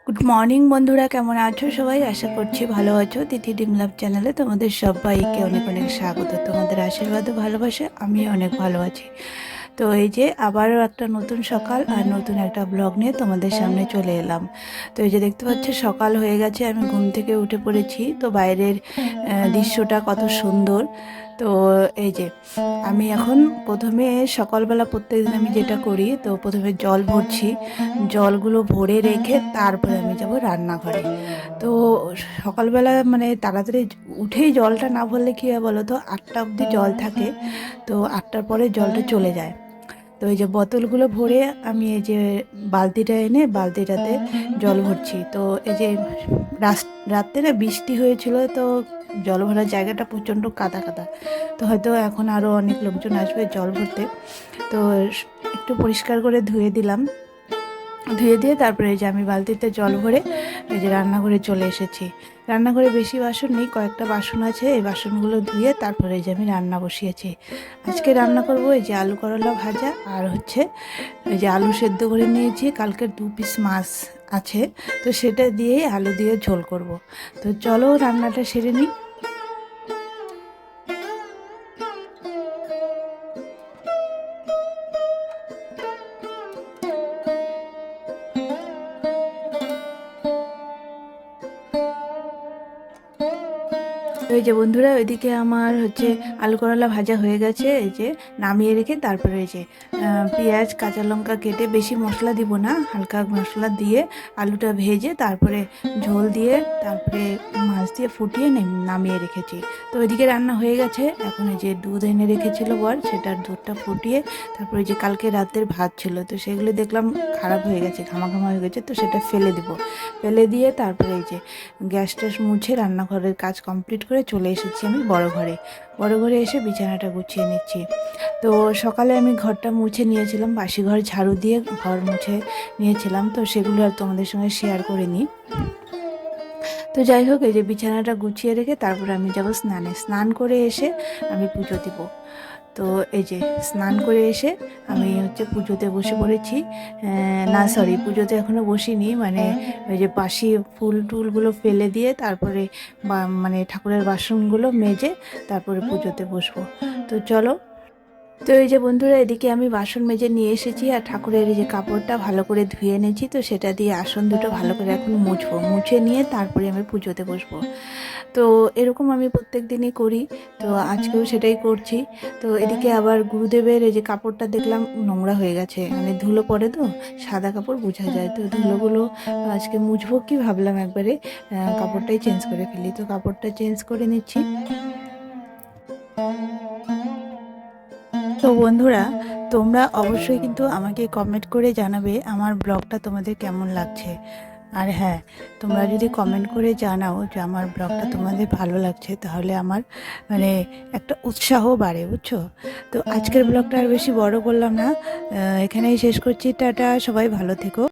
Good morning বন্ধুরা, কেমন আছো সবাই? আশা করছি ভালো আছো। তিথি ডিম লাভ চ্যানেলে তোমাদের সবাইকে অনেক অনেক স্বাগত। তোমাদের আশীর্বাদ ও ভালোবাসে আমি অনেক ভালো আছি। তো এই যে আবারও একটা নতুন সকাল আর নতুন একটা ব্লগ নিয়ে তোমাদের সামনে চলে এলাম। তো এই যে দেখতে পাচ্ছ সকাল হয়ে গেছে, আমি ঘুম থেকে উঠে পড়েছি। তো বাইরের দৃশ্যটা কত সুন্দর। তো এই যে আমি এখন প্রথমে সকালবেলা প্রত্যেকদিন আমি যেটা করি, তো প্রথমে জল ভরছি। জলগুলো ভরে রেখে তারপরে আমি যাব রান্নাঘরে। তো সকালবেলা মানে তাড়াতাড়ি উঠেই জলটা না ভরলে কী হয় বলো তো, 8টা অবধি জল থাকে। তো 8টার পরে জলটা চলে যায়। তো এই যে বোতলগুলো ভরে আমি এই যে বালতিটা এনে বালতিটাতে জল ভরছি। তো এই যে রাত্রে না বৃষ্টি হয়েছিল, তো জল ভরার জায়গাটা প্রচণ্ড কাদা কাদা। তো হয়তো এখন আরও অনেক লোকজন আসবে জল ভরতে। তো একটু পরিষ্কার করে ধুয়ে দিলাম। ধুয়ে দিয়ে তারপরে এই যে আমি বালতিতে জল ভরে এই যে রান্নাঘরে চলে এসেছি। রান্নাঘরে বেশি বাসন নেই, কয়েকটা বাসন আছে। এই বাসনগুলো ধুয়ে তারপরে এই যে আমি রান্না বসিয়েছি। আজকে রান্না করব এই যে আলু করলা ভাজা, আর হচ্ছে এই যে আলু সেদ্ধ করে নিয়েছি। কালকের 2 পিস মাছ আছে, তো সেটা দিয়েই আলু দিয়ে ঝোল করব। তো চলো রান্নাটা সেরে নিই। তো এই যে বন্ধুরা, ওইদিকে আমার হচ্ছে আলু করলা ভাজা হয়ে গেছে। এই যে নামিয়ে রেখে তারপরে এই যে পেঁয়াজ কাঁচা লঙ্কা কেটে, বেশি মশলা দিব না, হালকা মশলা দিয়ে আলুটা ভেজে তারপরে ঝোল দিয়ে তারপরে মাছ দিয়ে ফুটিয়ে নামিয়ে রেখেছি। তো ওইদিকে রান্না হয়ে গেছে। এখন এই যে দুধ এনে রেখেছিল বর, সেটার দুধটা ফুটিয়ে তারপরে যে কালকে রাতের ভাত ছিল, তো সেগুলো দেখলাম খারাপ হয়ে গেছে, ঘামা ঘামা হয়ে গেছে, তো সেটা ফেলে দিব। ফেলে দিয়ে তারপরে এই যে গ্যাস ট্যাস মুছে রান্নাঘরের কাজ কমপ্লিট করে চলে এসেছি আমি বড় ঘরে। বড় ঘরে এসে বিছানাটা গুছিয়ে নিচ্ছি। তো সকালে আমি ঘরটা মুছে নিয়েছিলাম, বাসি ঘর ঝাড়ু দিয়ে ঘর মুছে নিয়েছিলাম, তো সেগুলো আর তোমাদের সঙ্গে শেয়ার করে নিই। তো যাই হোক, এই যে বিছানাটা গুছিয়ে রেখে তারপরে আমি যাব স্নানে। স্নান করে এসে আমি পুজো দিব। তো এই যে স্নান করে এসে আমি হচ্ছে পুজোতে বসে পড়েছি। না সরি, পুজোতে এখনও বসিনি, মানে ওই যে বাসি ফুল টুলগুলো ফেলে দিয়ে তারপরে মানে ঠাকুরের বাসনগুলো মেজে তারপরে পুজোতে বসবো। তো চলো। তো এই যে বন্ধুরা, এদিকে আমি বাসন মেজে নিয়ে এসেছি আর ঠাকুরের এই যে কাপড়টা ভালো করে ধুয়ে এনেছি। তো সেটা দিয়ে আসন দুটো ভালো করে এখন মুছবো, মুছে নিয়ে তারপরে আমি পুজোতে বসবো। তো এরকম আমি প্রত্যেক দিনই করি, তো আজকেও সেটাই করছি। তো এদিকে আবার গুরুদেবের এই যে কাপড়টা দেখলাম নোংরা হয়ে গেছে, মানে ধুলো পড়ে, তো সাদা কাপড় বোঝা যায়, তো ধুলোগুলো আজকে মুছবো কি ভাবলাম একবারে কাপড়টাই চেঞ্জ করে ফেলি। তো কাপড়টা চেঞ্জ করে নিচ্ছি। তো বন্ধুরা, তোমরা অবশ্যই কিন্তু আমাকে কমেন্ট করে জানাবে আমার ব্লগটা তোমাদের কেমন লাগছে। আর হ্যাঁ, তোমরা যদি কমেন্ট করে জানাও যে আমার ব্লগটা তোমাদের ভালো লাগছে, তাহলে আমার মানে একটা উৎসাহ বাড়ে, বুঝছো? তো আজকের ব্লগটা আর বেশি বড় করলাম না, এখানেই শেষ করছি। টাটা, সবাই ভালো থেকো।